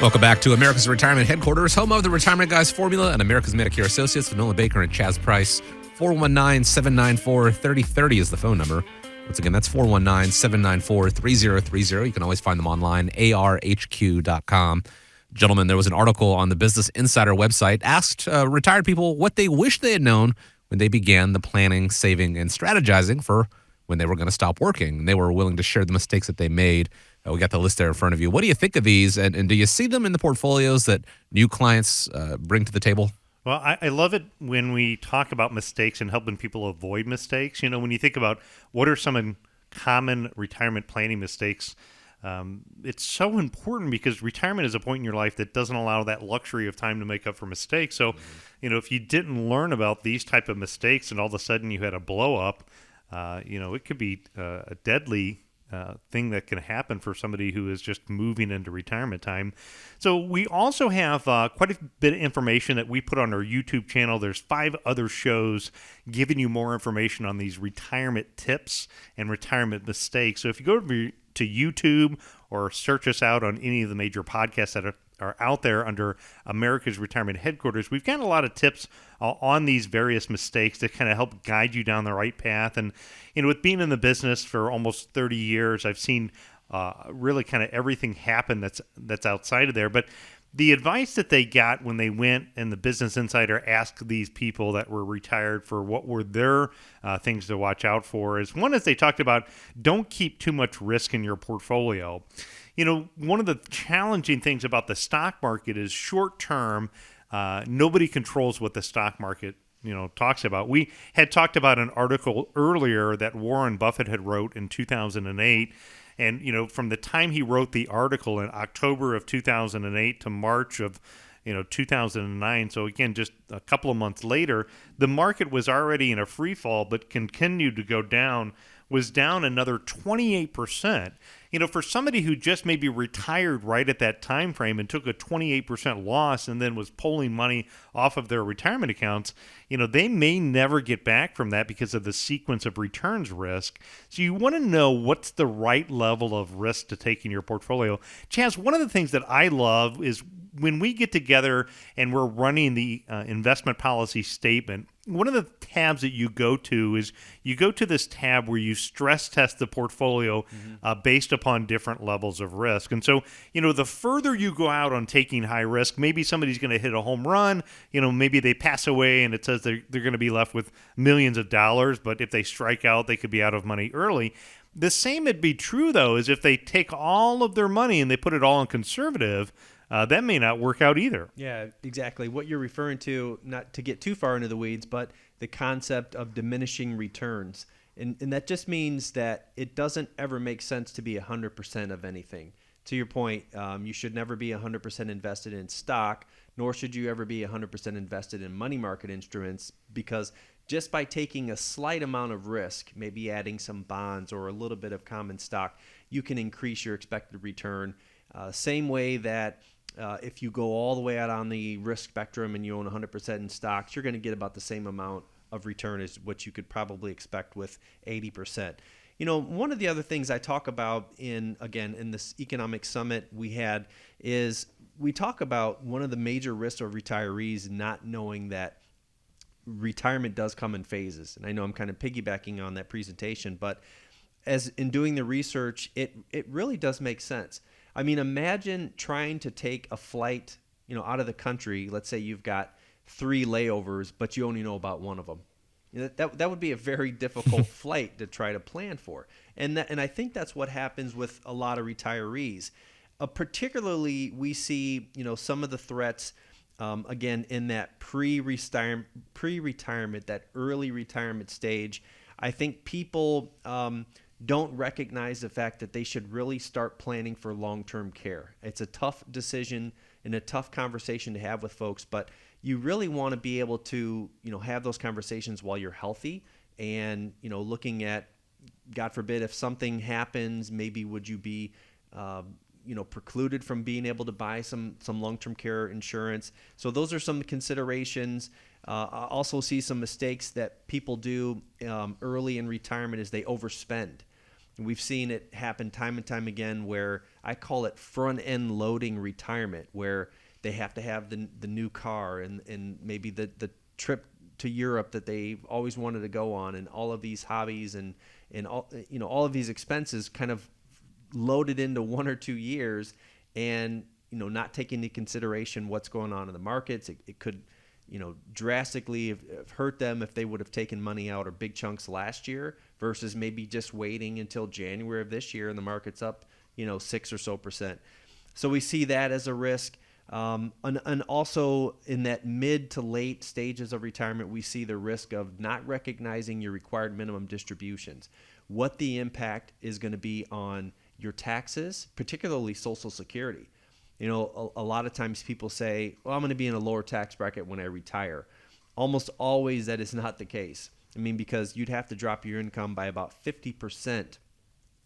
Welcome back to America's Retirement Headquarters, home of the Retirement Guys Formula and America's Medicare Associates with Nolan Baker and Chaz Price. 419-794-3030 is the phone number. Once again, that's 419-794-3030. You can always find them online, arhq.com. Gentlemen, there was an article on the Business Insider website asked retired people what they wish they had known when they began the planning, saving, and strategizing for when they were going to stop working. And they were willing to share the mistakes that they made. We got the list there in front of you. What do you think of these, and do you see them in the portfolios that new clients bring to the table? Well, I love it when we talk about mistakes and helping people avoid mistakes. You know, when you think about what are some common retirement planning mistakes, it's so important because retirement is a point in your life that doesn't allow that luxury of time to make up for mistakes. So, you know, if you didn't learn about these type of mistakes and all of a sudden you had a blow up, it could be a deadly thing that can happen for somebody who is just moving into retirement time. So we also have quite a bit of information that we put on our YouTube channel. There's 5 other shows giving you more information on these retirement tips and retirement mistakes. So if you go to YouTube or search us out on any of the major podcasts that are out there under America's Retirement Headquarters, we've got a lot of tips on these various mistakes that kind of help guide you down the right path. And, you know, with being in the business for almost 30 years, I've seen really kind of everything happen that's outside of there. But the advice that they got when they went and the Business Insider asked these people that were retired for what were their things to watch out for is, one is they talked about don't keep too much risk in your portfolio. You know, one of the challenging things about the stock market is short term, nobody controls what the stock market, talks about. We had talked about an article earlier that Warren Buffett had wrote in 2008. And, from the time he wrote the article in October of 2008 to March of, 2009, so again, just a couple of months later, the market was already in a free fall, but continued to go down, was down another 28%. For somebody who just maybe retired right at that time frame and took a 28% loss and then was pulling money off of their retirement accounts, they may never get back from that because of the sequence of returns risk. So you want to know what's the right level of risk to take in your portfolio. Chaz, one of the things that I love is when we get together and we're running the investment policy statement, one of the tabs that you go to is you go to this tab where you stress test the portfolio based upon different levels of risk. And so, the further you go out on taking high risk, maybe somebody's going to hit a home run, maybe they pass away and it says they're going to be left with millions of dollars, but if they strike out, they could be out of money early. The same would be true, though, is if they take all of their money and they put it all in conservative, that may not work out either. Yeah, exactly. What you're referring to, not to get too far into the weeds, but the concept of diminishing returns. And that just means that it doesn't ever make sense to be 100% of anything. To your point, you should never be 100% invested in stock, nor should you ever be 100% invested in money market instruments, because just by taking a slight amount of risk, maybe adding some bonds or a little bit of common stock, you can increase your expected return. Same way that if you go all the way out on the risk spectrum and you own 100% in stocks, you're going to get about the same amount of return as what you could probably expect with 80%. One of the other things I talk about in this economic summit we had is we talk about one of the major risks of retirees not knowing that retirement does come in phases. And I know I'm kind of piggybacking on that presentation, but as in doing the research, it really does make sense. I mean, imagine trying to take a flight, out of the country. Let's say you've got 3 layovers, but you only know about one of them. That would be a very difficult flight to try to plan for. And I think that's what happens with a lot of retirees. Particularly, we see, some of the threats, again, in that pre-retirement, that early retirement stage. I think people don't recognize the fact that they should really start planning for long-term care. It's a tough decision and a tough conversation to have with folks, but you really want to be able to, have those conversations while you're healthy and, looking at, God forbid, if something happens, maybe would you be, precluded from being able to buy some long-term care insurance. So those are some considerations. I also see some mistakes that people do early in retirement is they overspend. And we've seen it happen time and time again where I call it front-end loading retirement, where they have to have the new car and maybe the trip to Europe that they've always wanted to go on, and all of these hobbies and all, all of these expenses kind of loaded into 1 or 2 years, and not taking into consideration what's going on in the markets. It could drastically have hurt them if they would have taken money out or big chunks last year versus maybe just waiting until January of this year and the market's up 6% or so. So we see that as a risk. And also in that mid to late stages of retirement, we see the risk of not recognizing your required minimum distributions, what the impact is going to be on your taxes, particularly Social Security. A lot of times people say, well, I'm going to be in a lower tax bracket when I retire. Almost always that is not the case. Because you'd have to drop your income by about 50%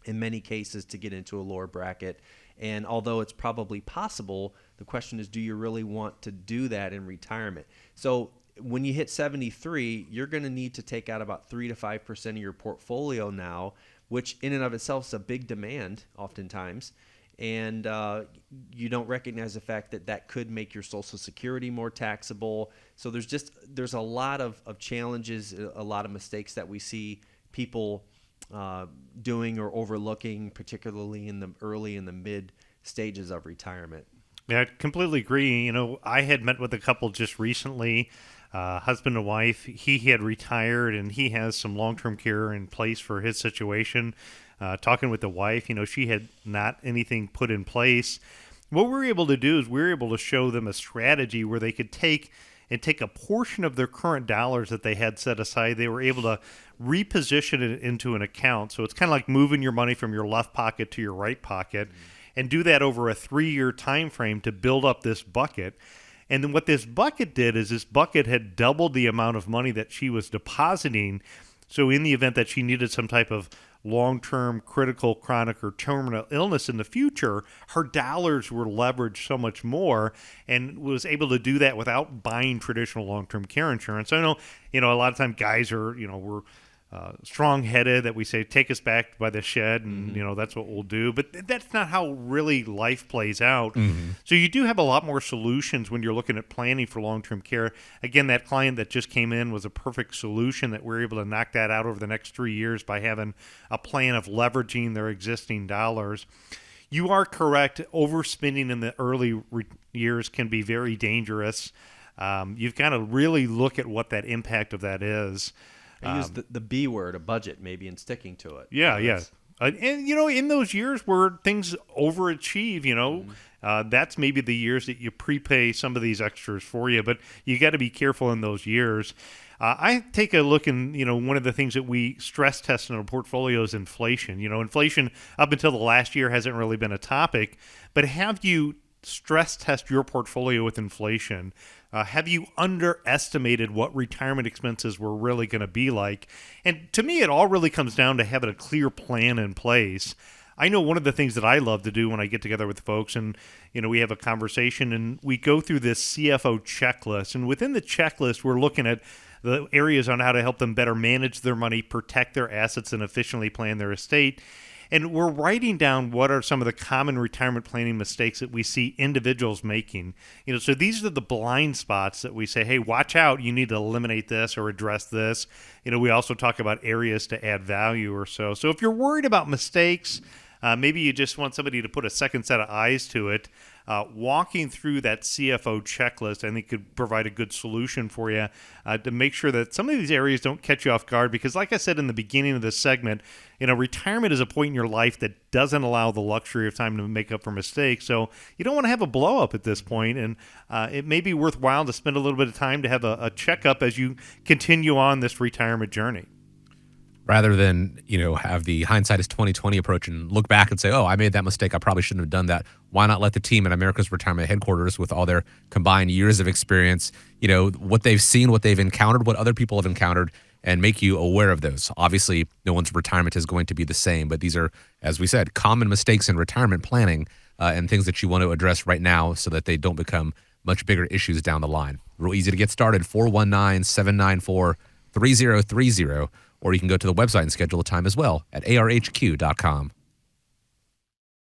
in many cases to get into a lower bracket. And although it's probably possible, the question is, do you really want to do that in retirement? So when you hit 73, you're going to need to take out about 3 to 5% of your portfolio now, which in and of itself is a big demand oftentimes. And you don't recognize the fact that could make your Social Security more taxable. So there's a lot of challenges, a lot of mistakes that we see people doing or overlooking, particularly in the mid stages of retirement. Yeah, I completely agree. I had met with a couple just recently, husband and wife. He had retired and he has some long-term care in place for his situation. Talking with the wife, she had not anything put in place. What we were able to do is we were able to show them a strategy where they could take a portion of their current dollars that they had set aside. They were able to reposition it into an account. So it's kind of like moving your money from your left pocket to your right pocket, and do that over a 3-year time frame to build up this bucket. And then what this bucket did is this bucket had doubled the amount of money that she was depositing. So in the event that she needed some type of long-term critical, chronic, or terminal illness in the future, her dollars were leveraged so much more, and was able to do that without buying traditional long-term care insurance. I know, a lot of times guys are, we're strong-headed, that we say, take us back by the shed, and that's what we'll do. But that's not how really life plays out. So you do have a lot more solutions when you're looking at planning for long-term care. Again, that client that just came in was a perfect solution, that we're able to knock that out over the next 3 years by having a plan of leveraging their existing dollars. You are correct. Overspending in the early years can be very dangerous. You've got to really look at what that impact of that is. I use the B word, a budget, maybe, and sticking to it. Yeah. And, in those years where things overachieve, that's maybe the years that you prepay some of these extras for you, but you got to be careful in those years. I take a look, and, one of the things that we stress test in our portfolio is inflation. Inflation up until the last year hasn't really been a topic, but have you stress test your portfolio with inflation? Have you underestimated what retirement expenses were really going to be like? And to me, it all really comes down to having a clear plan in place. I know one of the things that I love to do when I get together with folks, and we have a conversation and we go through this CFO checklist. And within the checklist, we're looking at the areas on how to help them better manage their money, protect their assets, and efficiently plan their estate. And we're writing down what are some of the common retirement planning mistakes that we see individuals making. So these are the blind spots that we say, hey, watch out, you need to eliminate this or address this. We also talk about areas to add value or so. So if you're worried about mistakes, maybe you just want somebody to put a second set of eyes to it. Walking through that CFO checklist, I think, could provide a good solution for you to make sure that some of these areas don't catch you off guard. Because like I said in the beginning of this segment, retirement is a point in your life that doesn't allow the luxury of time to make up for mistakes. So you don't want to have a blow up at this point, and it may be worthwhile to spend a little bit of time to have a checkup as you continue on this retirement journey. Rather than, have the hindsight is 2020 approach and look back and say, oh, I made that mistake, I probably shouldn't have done that. Why not let the team at America's Retirement Headquarters, with all their combined years of experience, what they've seen, what they've encountered, what other people have encountered, and make you aware of those. Obviously, no one's retirement is going to be the same, but these are, as we said, common mistakes in retirement planning and things that you want to address right now so that they don't become much bigger issues down the line. Real easy to get started, 419-794-3030. or you can go to the website and schedule a time as well at arhq.com.